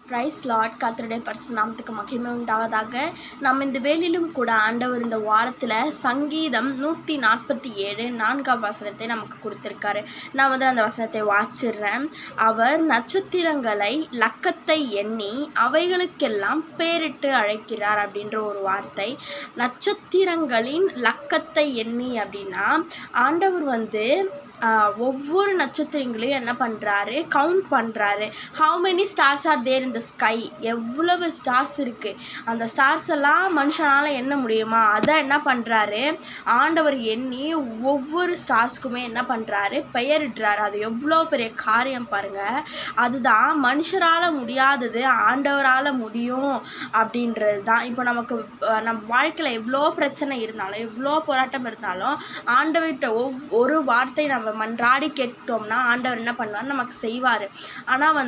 Price Lord. கர்த்தருடைய பரிசுத்த நாமத்துக்கு மகிமை உண்டாவதாக. நம்ம இந்த வேளையிலும் கூட ஆண்டவர் இந்த வாரத்தில் சங்கீதம் 147 4ஆம் வசனத்தை நமக்கு கொடுத்துருக்காரு. நான் அந்த வசனத்தை வாசிடுறேன். அவர் நட்சத்திரங்களை லக்கத்தை எண்ணி அவைகளுக்கெல்லாம் பேரிட்டு அழைக்கிறார் அப்படின்ற ஒரு வார்த்தை. நட்சத்திரங்களின் லக்கத்தை எண்ணி அப்படின்னா ஆண்டவர் ஒவ்வொரு நட்சத்திரங்களையும் என்ன பண்ணுறாரு, கவுண்ட் பண்ணுறாரு. How many stars are there in the sky, எவ்வளவு ஸ்டார்ஸ் இருக்குது, அந்த ஸ்டார்ஸ் எல்லாம் மனுஷனால் எண்ண முடியுமா? அதை என்ன பண்ணுறாரு, ஆண்டவர் எண்ணி ஒவ்வொரு ஸ்டார்ஸ்க்குமே என்ன பண்ணுறாரு, பெயரிடுறாரு. அது எவ்வளோ பெரிய காரியம் பாருங்கள். அதுதான் மனுஷரால் முடியாதது ஆண்டவரால் முடியும் அப்படின்றது தான். இப்போ நம்ம வாழ்க்கையில் எவ்வளோ பிரச்சனை இருந்தாலும் எவ்வளோ போராட்டம் இருந்தாலும் ஆண்டவர்கிட்ட ஒரு வார்த்தை நம்ம மன்றாடி கேட்டோம்னா ஆண்டவர் என்ன பண்ணுவார், நமக்கு செய்வார். ஆனால்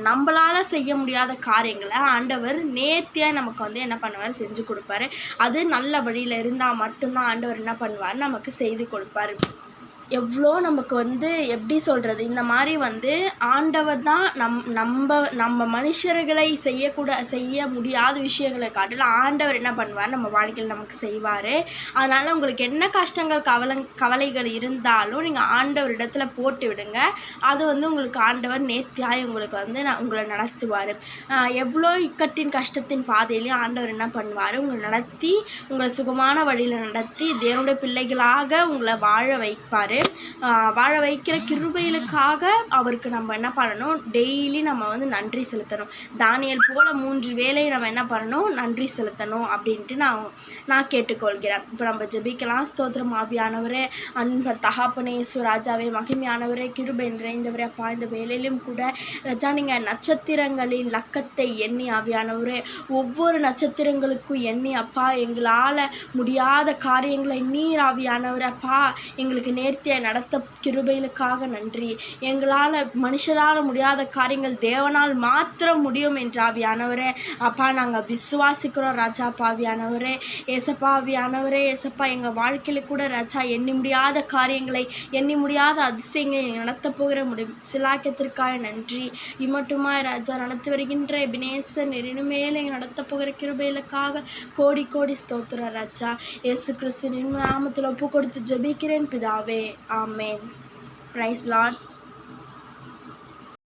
நம்மளால் செய்ய முடியாத காரியங்களை ஆண்டவர் நேர்த்தியாக நமக்கு என்ன பண்ணுவார், செஞ்சு கொடுப்பாரு. அது நல்ல வழியில் இருந்தால் மட்டும்தான் ஆண்டவர் என்ன பண்ணுவார், நமக்கு செய்து கொடுப்பார். எவ்வளோ நமக்கு எப்படி சொல்கிறது, இந்த மாதிரி ஆண்டவர் தான் நம்ம மனுஷர்களை செய்ய முடியாத விஷயங்களை காட்டிலும் ஆண்டவர் என்ன பண்ணுவார், நம்ம வாழ்க்கையில் நமக்கு செய்வார். அதனால் உங்களுக்கு என்ன கஷ்டங்கள் கவலைகள் இருந்தாலும் நீங்கள் ஆண்டவர் இடத்துல போட்டு விடுங்க. அது உங்களுக்கு ஆண்டவர் நேர்த்தியாய் உங்களுக்கு உங்களை நடத்துவார். எவ்வளோ இக்கட்டின் கஷ்டத்தின் பாதையிலையும் ஆண்டவர் என்ன பண்ணுவார், உங்களை நடத்தி உங்களை சுகமான வழியில் நடத்தி தேவனுடைய பிள்ளைகளாக உங்களை வாழ வைப்பார். வாழ வைக்கிற கிருபைகளுக்காக அவருக்கு நம்ம என்ன பண்ணணும், டெய்லி நம்ம நன்றி செலுத்தணும். தானியேல் போல 3 வேளை நம்ம என்ன பண்ணணும், நன்றி செலுத்தணும் அப்படின்ட்டு நான் கேட்டுக்கொள்கிறேன். இப்போ நம்ம ஜெபிக்கலாம். ஸ்தோத்திரம் ஆவியானவரே, அன்பர் தகப்பனே, ராஜாவே, மகிமையானவரே, கிருபை நிறைந்தவரே, அப்பா இந்த வேலையிலும் கூட ராஜா நீங்கள் நட்சத்திரங்களின் லக்கத்தை எண்ணி ஆவியானவரே, ஒவ்வொரு நட்சத்திரங்களுக்கும் எண்ணி அப்பா எங்களால் முடியாத காரியங்களை நீர் ஆவியானவரே அப்பா எங்களுக்கு நேர்த்தியாக நடத்த கிருபைகளுக்காக நன்றி. எங்களால் மனுஷரால் முடியாத காரியங்கள் தேவனால் மாத்திரம் முடியும் என்ற ஆவியானவரே அப்பா நாங்கள் விசுவாசிக்கிறோம். ராஜா பாவியானவரே, ஏசப்பா ஆவியானவரே, ஏசப்பா எங்கள் வாழ்க்கையில் கூட ராஜா எண்ணி முடியாத காரியங்களை எண்ணி முடியாத அதிசயங்களை நடத்த போகிற சிலாக்கியத்திற்காக நன்றி. இம்மட்டுமாய் ராஜா நடத்தி வருகின்ற எபினேசர் இனிமேல் நடத்த போகிற கிருபைகளுக்காக கோடி கோடி ஸ்தோத்திரம் ராஜா. இயேசு கிறிஸ்துவின் நாமத்தில் ஒப்பு கொடுத்து ஜெபிக்கிறேன் பிதாவே. ஆமென். Praise Lord.